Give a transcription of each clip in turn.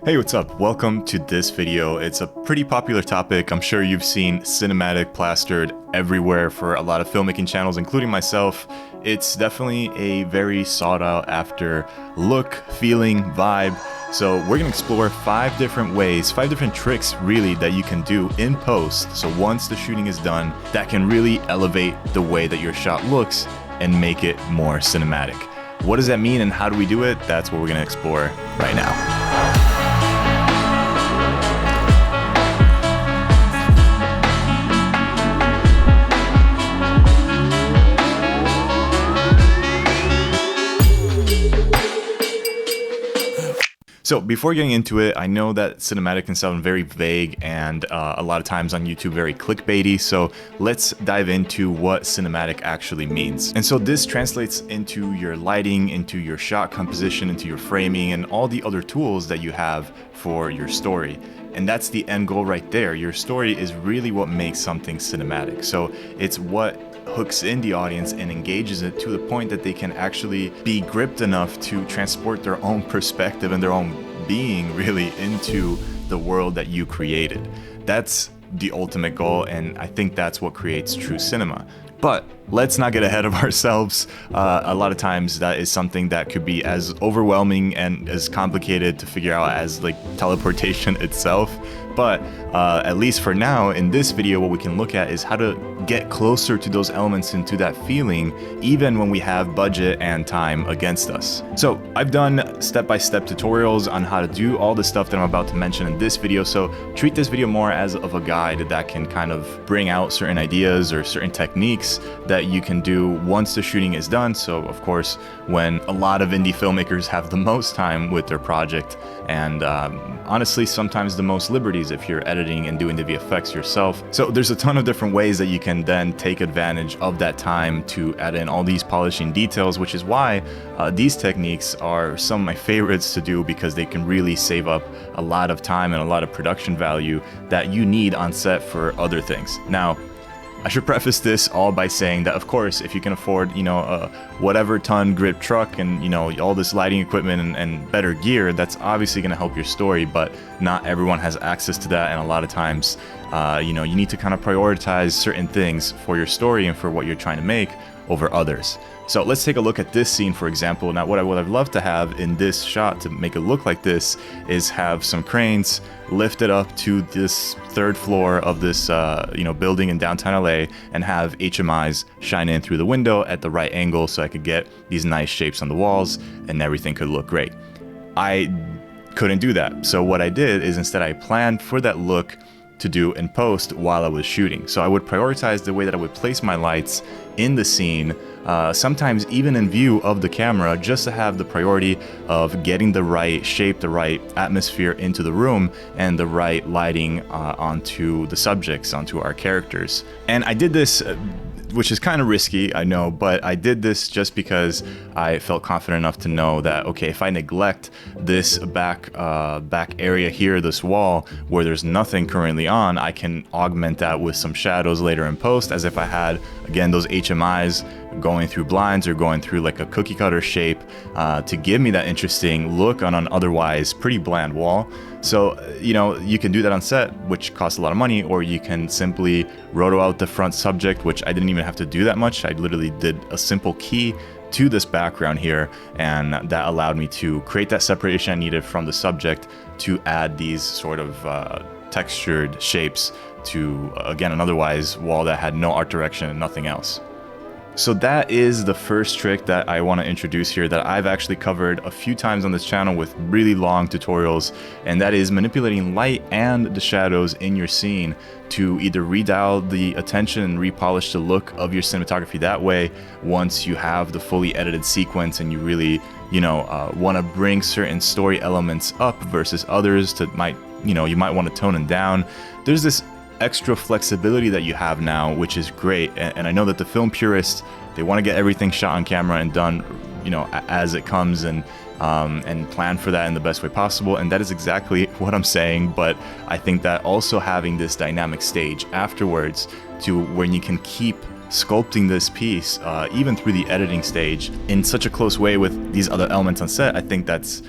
Hey, what's up? Welcome to this video. It's a pretty popular topic. I'm sure you've seen cinematic plastered everywhere for a lot of filmmaking channels, including myself. It's definitely a very sought out after look, feeling, vibe. So we're gonna explore 5 different ways, 5 different tricks really that you can do in post. So once the shooting is done, that can really elevate the way that your shot looks and make it more cinematic. What does that mean and how do we do it? That's what we're gonna explore right now. So before getting into it, I know that cinematic can sound very vague and a lot of times on YouTube very clickbaity, so let's dive into what cinematic actually means. And so this translates into your lighting, into your shot composition, into your framing, and all the other tools that you have for your story. And that's the end goal right there. Your story is really what makes something cinematic. So it's what hooks in the audience and engages it to the point that they can actually be gripped enough to transport their own perspective and their own being really into the world that you created. That's the ultimate goal, and I think that's what creates true cinema. But let's not get ahead of ourselves. A lot of times that is something that could be as overwhelming and as complicated to figure out as like teleportation itself. But at least for now, in this video, what we can look at is how to get closer to those elements and to that feeling, even when we have budget and time against us. So I've done step-by-step tutorials on how to do all the stuff that I'm about to mention in this video. So treat this video more as of a guide that can kind of bring out certain ideas or certain techniques that you can do once the shooting is done. So of course, when a lot of indie filmmakers have the most time with their project and honestly, sometimes the most liberties if you're editing and doing the VFX yourself. So there's a ton of different ways that you can then take advantage of that time to add in all these polishing details, which is why these techniques are some of my favorites to do, because they can really save up a lot of time and a lot of production value that you need on set for other things. Now, I should preface this all by saying that, of course, if you can afford, a whatever ton grip truck and, all this lighting equipment and better gear, that's obviously going to help your story, but not everyone has access to that. And a lot of times, you need to kind of prioritize certain things for your story and for what you're trying to make over others. So let's take a look at this scene, for example. Now, what I'd love to have in this shot to make it look like this is have some cranes lifted up to this 3rd floor of this, building in downtown LA, and have HMIs shine in through the window at the right angle so I could get these nice shapes on the walls and everything could look great. I couldn't do that. So what I did is instead I planned for that look to do in post while I was shooting. So I would prioritize the way that I would place my lights in the scene, sometimes even in view of the camera, just to have the priority of getting the right shape, the right atmosphere into the room, and the right lighting onto the subjects, onto our characters. And I did this which is kind of risky, I know, but I did this just because I felt confident enough to know that, okay, if I neglect this back area here, this wall, where there's nothing currently on, I can augment that with some shadows later in post, as if I had, again, those HMIs going through blinds or going through like a cookie cutter shape to give me that interesting look on an otherwise pretty bland wall. So, you can do that on set, which costs a lot of money, or you can simply roto out the front subject, which I didn't even have to do that much. I literally did a simple key to this background here, and that allowed me to create that separation I needed from the subject to add these sort of textured shapes to, again, an otherwise wall that had no art direction and nothing else. So that is the first trick that I want to introduce here that I've actually covered a few times on this channel with really long tutorials, and that is manipulating light and the shadows in your scene to either redial the attention and repolish the look of your cinematography that way once you have the fully edited sequence and you really, want to bring certain story elements up versus others to you might want to tone them down. There's this extra flexibility that you have now, which is great. And I know that the film purists, they want to get everything shot on camera and done, as it comes, and plan for that in the best way possible. And that is exactly what I'm saying. But I think that also having this dynamic stage afterwards to when you can keep sculpting this piece, even through the editing stage, in such a close way with these other elements on set, I think that's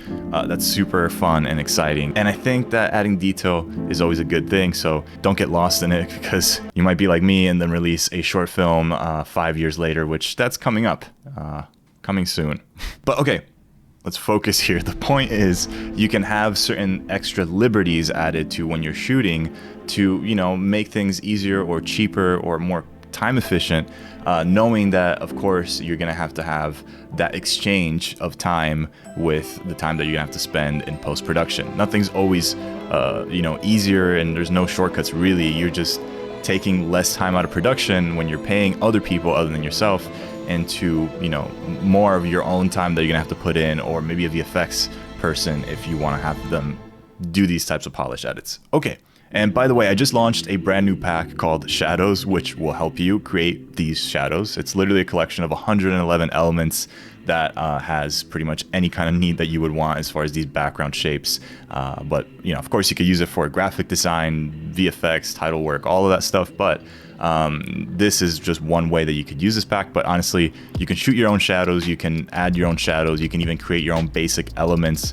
super fun and exciting. And I think that adding detail is always a good thing, so don't get lost in it, because you might be like me and then release a short film 5 years later, which that's coming up, coming soon. But okay, let's focus here. The point is, you can have certain extra liberties added to when you're shooting to, you know, make things easier or cheaper or more time efficient, knowing that of course you're gonna have to have that exchange of time with the time that you're gonna have to spend in post-production. Nothing's always you know, easier, and there's no shortcuts really. You're just taking less time out of production when you're paying other people other than yourself into, you know, more of your own time that you're gonna have to put in, or maybe a VFX person if you want to have them do these types of polish edits. Okay. And by the way, I just launched a brand new pack called Shadows, which will help you create these shadows. It's literally a collection of 111 elements that has pretty much any kind of need that you would want as far as these background shapes. But, you know, of course you could use it for graphic design, VFX, title work, all of that stuff. But this is just one way that you could use this pack. But honestly, you can shoot your own shadows, you can add your own shadows, you can even create your own basic elements,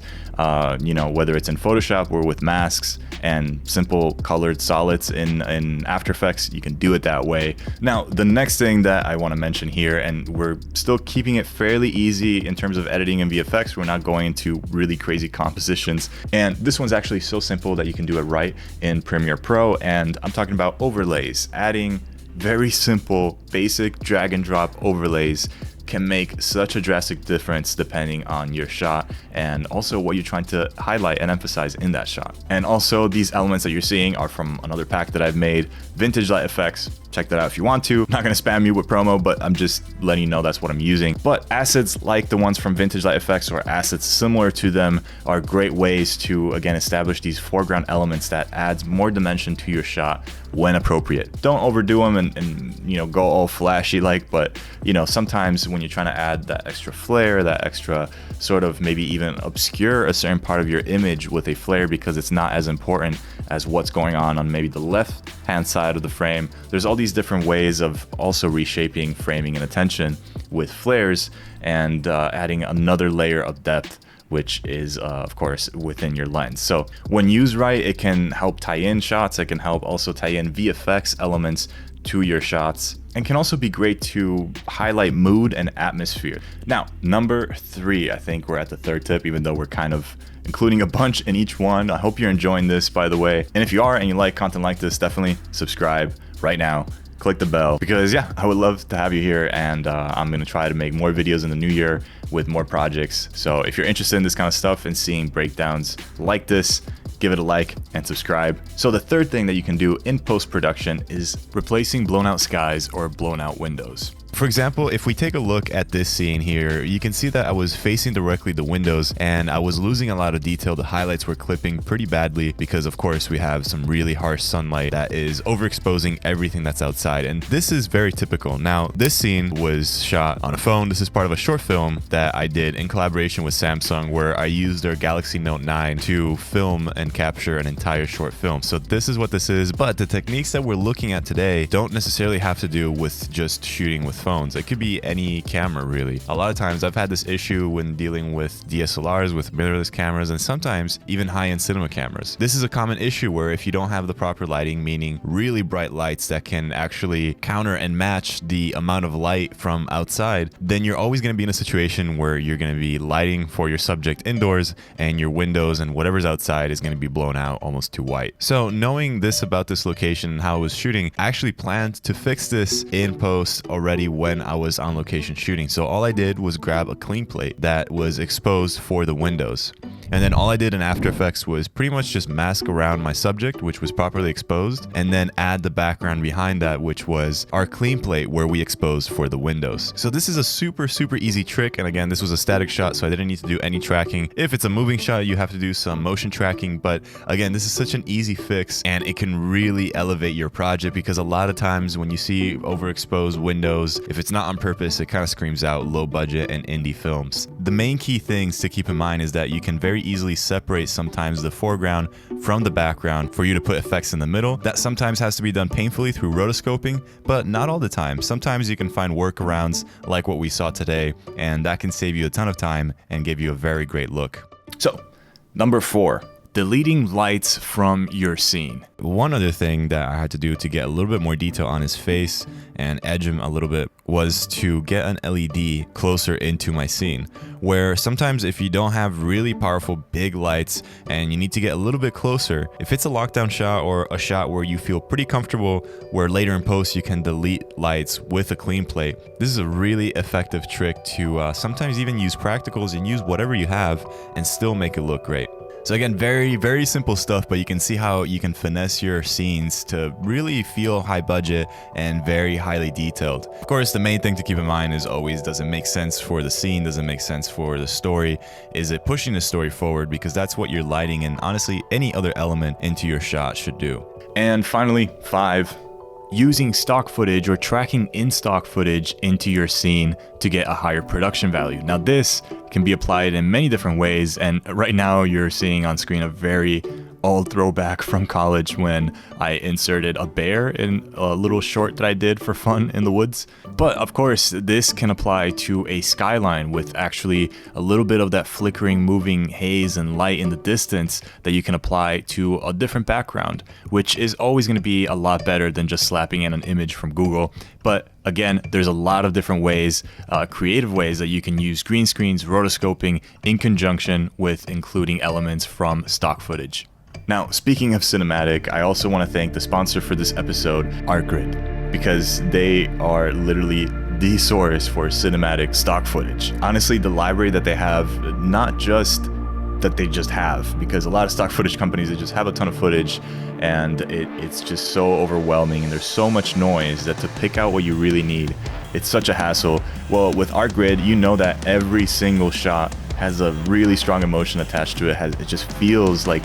you know, whether it's in Photoshop or with masks and simple colored solids in After Effects. You can do it that way. Now, the next thing that I want to mention here, and we're still keeping it fairly easy in terms of editing in VFX, we're not going into really crazy compositions, and this one's actually so simple that you can do it right in Premiere Pro. And I'm talking about overlays. Adding very simple basic drag and drop overlays can make such a drastic difference depending on your shot and also what you're trying to highlight and emphasize in that shot. And also, these elements that you're seeing are from another pack that I've made, Vintage Light Effects. Check that out if you want to. I'm not gonna spam you with promo, but I'm just letting you know that's what I'm using. But assets like the ones from Vintage Light Effects or assets similar to them are great ways to, again, establish these foreground elements that adds more dimension to your shot when appropriate. Don't overdo them and you know, go all flashy like, but you know, sometimes when you're trying to add that extra flair, that extra sort of maybe even obscure a certain part of your image with a flare because it's not as important as what's going on maybe the left hand side of the frame. There's all these different ways of also reshaping framing and attention with flares and adding another layer of depth, which is of course within your lens. So when used right, it can help tie in shots. It can help also tie in VFX elements to your shots, and can also be great to highlight mood and atmosphere. Now, number 3, I think we're at the third tip, even though we're kind of including a bunch in each one. I hope you're enjoying this, by the way. And if you are and you like content like this, definitely subscribe right now. Click the bell, because yeah, I would love to have you here, and I'm gonna try to make more videos in the new year with more projects. So if you're interested in this kind of stuff and seeing breakdowns like this, give it a like and subscribe. So the third thing that you can do in post-production is replacing blown out skies or blown out windows. For example, if we take a look at this scene here, you can see that I was facing directly the windows and I was losing a lot of detail. The highlights were clipping pretty badly because of course we have some really harsh sunlight that is overexposing everything that's outside, and this is very typical. Now, this scene was shot on a phone. This is part of a short film that I did in collaboration with Samsung, where I used their Galaxy Note 9 to film and capture an entire short film. So this is what this is, but the techniques that we're looking at today don't necessarily have to do with just shooting with phones. It could be any camera, really. A lot of times I've had this issue when dealing with DSLRs, with mirrorless cameras, and sometimes even high-end cinema cameras. This is a common issue where if you don't have the proper lighting, meaning really bright lights that can actually counter and match the amount of light from outside, then you're always going to be in a situation where you're going to be lighting for your subject indoors and your windows and whatever's outside is going to be blown out almost too white. So knowing this about this location and how I was shooting, I actually planned to fix this in post already when I was on location shooting. So all I did was grab a clean plate that was exposed for the windows. And then all I did in After Effects was pretty much just mask around my subject, which was properly exposed, and then add the background behind that, which was our clean plate where we exposed for the windows. So this is a super easy trick. And again, this was a static shot, so I didn't need to do any tracking. If it's a moving shot, you have to do some motion tracking. But again, this is such an easy fix, and it can really elevate your project, because a lot of times when you see overexposed windows, if it's not on purpose, it kind of screams out low budget and indie films. The main key things to keep in mind is that you can very very easily separate sometimes the foreground from the background for you to put effects in the middle. That sometimes has to be done painfully through rotoscoping, but not all the time. Sometimes you can find workarounds like what we saw today, and that can save you a ton of time and give you a very great look. So, number 4. Deleting lights from your scene. One other thing that I had to do to get a little bit more detail on his face and edge him a little bit was to get an LED closer into my scene, where sometimes if you don't have really powerful big lights and you need to get a little bit closer, if it's a lockdown shot or a shot where you feel pretty comfortable where later in post you can delete lights with a clean plate, this is a really effective trick to sometimes even use practicals and use whatever you have and still make it look great. So again, very, very simple stuff, but you can see how you can finesse your scenes to really feel high budget and very highly detailed. Of course, the main thing to keep in mind is always, does it make sense for the scene? Does it make sense for the story? Is it pushing the story forward? Because that's what your lighting and honestly any other element into your shot should do. And finally, 5. Using stock footage or tracking in stock footage into your scene to get a higher production value. Now this can be applied in many different ways, and right now you're seeing on screen a very old throwback from college when I inserted a bear in a little short that I did for fun in the woods. But of course, this can apply to a skyline with actually a little bit of that flickering, moving haze and light in the distance that you can apply to a different background, which is always going to be a lot better than just slapping in an image from Google. But again, there's a lot of different ways, creative ways that you can use green screens, rotoscoping in conjunction with including elements from stock footage. Now, speaking of cinematic, I also want to thank the sponsor for this episode, ArtGrid, because they are literally the source for cinematic stock footage. Honestly, the library that they have, not just that they just have, because a lot of stock footage companies, they just have a ton of footage and it's just so overwhelming and there's so much noise that to pick out what you really need, it's such a hassle. Well, with ArtGrid, you know that every single shot has a really strong emotion attached to it. It just feels like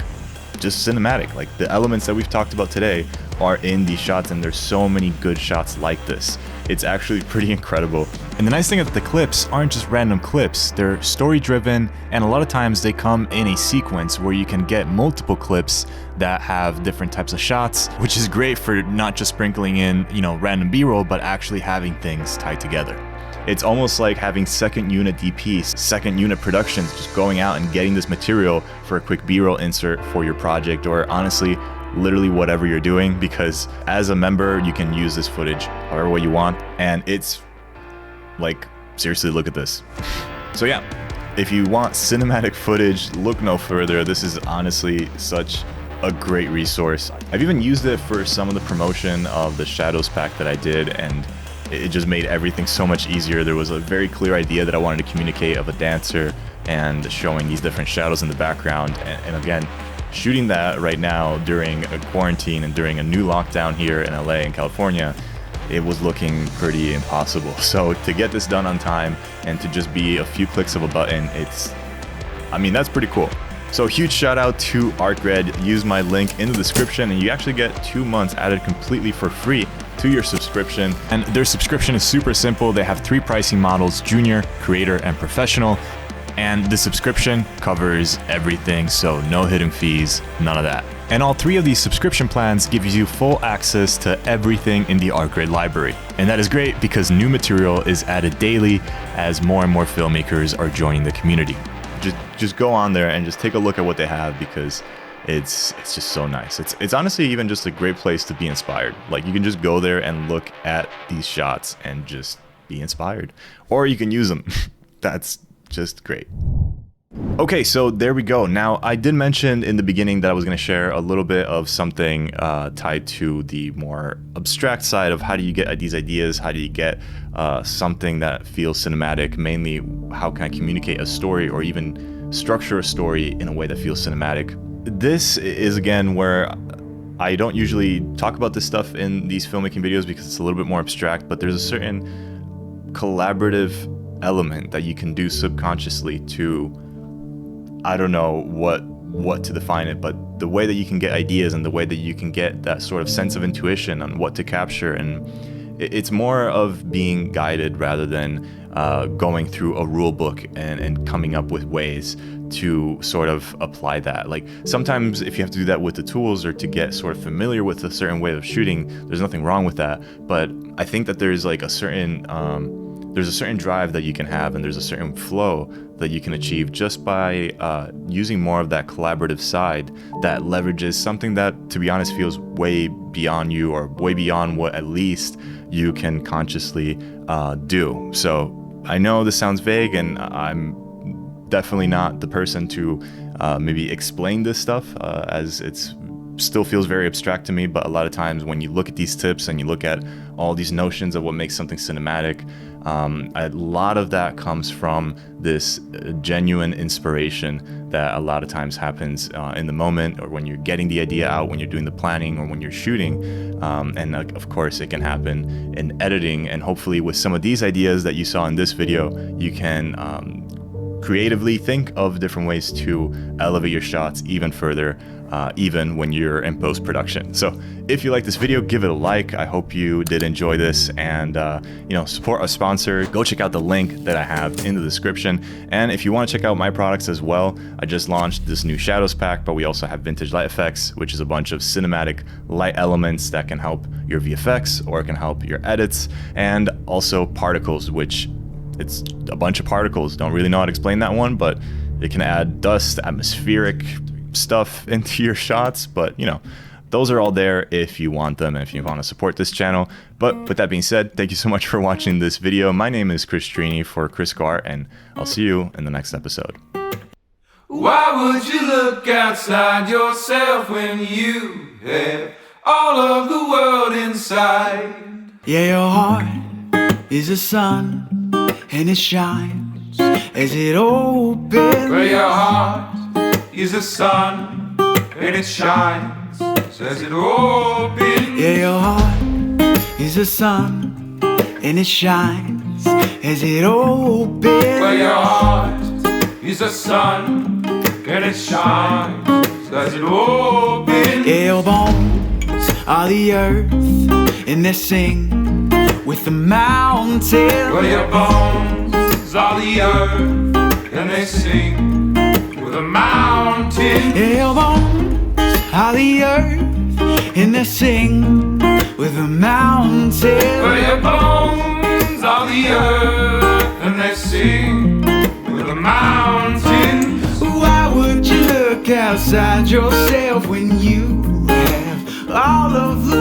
just cinematic. Like the elements that we've talked about today are in these shots, and there's so many good shots like this. It's actually pretty incredible. And the nice thing is that the clips aren't just random clips, they're story driven, and a lot of times they come in a sequence where you can get multiple clips that have different types of shots, which is great for not just sprinkling in, random B-roll, but actually having things tied together. It's almost like having second unit DPs, second unit productions, just going out and getting this material for a quick B-roll insert for your project, or honestly, literally whatever you're doing, because as a member, you can use this footage however way you want. And it's like, seriously, look at this. So yeah, if you want cinematic footage, look no further. This is honestly such a great resource. I've even used it for some of the promotion of the Shadows pack that I did, and it just made everything so much easier. There was a very clear idea that I wanted to communicate of a dancer and showing these different shadows in the background. And again, shooting that right now during a quarantine and during a new lockdown here in LA and California, it was looking pretty impossible. So to get this done on time and to just be a few clicks of a button, that's pretty cool. So huge shout out to ArtGrid. Use my link in the description and you actually get 2 months added completely for free to your subscription. And their subscription is super simple. They have 3 pricing models: junior, creator, and professional. And the subscription covers everything, so no hidden fees, none of that. And all 3 of these subscription plans give you full access to everything in the ArtGrid library. And that is great because new material is added daily as more and more filmmakers are joining the community. Just go on there and just take a look at what they have, because it's just so nice. It's honestly even just a great place to be inspired. Like, you can just go there and look at these shots and just be inspired, or you can use them. That's just great. Okay, so there we go. Now, I did mention in the beginning that I was going to share a little bit of something tied to the more abstract side of how do you get these ideas, how do you get something that feels cinematic, mainly how can I communicate a story or even structure a story in a way that feels cinematic. This is, again, where I don't usually talk about this stuff in these filmmaking videos because it's a little bit more abstract, but there's a certain collaborative element that you can do subconsciously to, I don't know what to define it, but the way that you can get ideas and the way that you can get that sort of sense of intuition on what to capture. And it's more of being guided rather than going through a rule book and coming up with ways to sort of apply that. Like sometimes if you have to do that with the tools or to get sort of familiar with a certain way of shooting, there's nothing wrong with that. But I think that there's like a certain drive that you can have, and there's a certain flow that you can achieve just by using more of that collaborative side that leverages something that, to be honest, feels way beyond you, or way beyond what at least you can consciously do. So I know this sounds vague, and I'm definitely not the person to maybe explain this stuff, as it's still feels very abstract to me. But a lot of times when you look at these tips and you look at all these notions of what makes something cinematic, a lot of that comes from this genuine inspiration that a lot of times happens in the moment, or when you're getting the idea out, when you're doing the planning, or when you're shooting. And of course it can happen in editing, and hopefully with some of these ideas that you saw in this video, you can creatively think of different ways to elevate your shots even further, even when you're in post-production. So if you like this video, give it a like. I hope you did enjoy this, and support a sponsor. Go check out the link that I have in the description. And if you want to check out my products as well, I just launched this new shadows pack, but we also have vintage light effects, which is a bunch of cinematic light elements that can help your VFX or can help your edits, and also particles, which it's a bunch of particles. Don't really know how to explain that one, but it can add dust, atmospheric stuff into your shots. But those are all there if you want them and if you want to support this channel. But with that being said, thank you so much for watching this video. My name is Chris Trini for Kriscoart, and I'll see you in the next episode. Why would you look outside yourself when you have all of the world inside? Yeah, your heart is a sun, and it shines as it opens. Well, your heart is the sun, and it shines as it opens. Yeah, your heart is the sun, and it shines as it opens. Well, your heart is the sun, and it shines as it opens. Yeah, your bones are the earth, and they sing with the mountains. Well, your bones are the earth, and they sing with the mountains. Yeah, your bones are the earth, and they sing with the mountains. Well, your bones are the earth, and they sing with the mountains. Why would you look outside yourself when you have all of the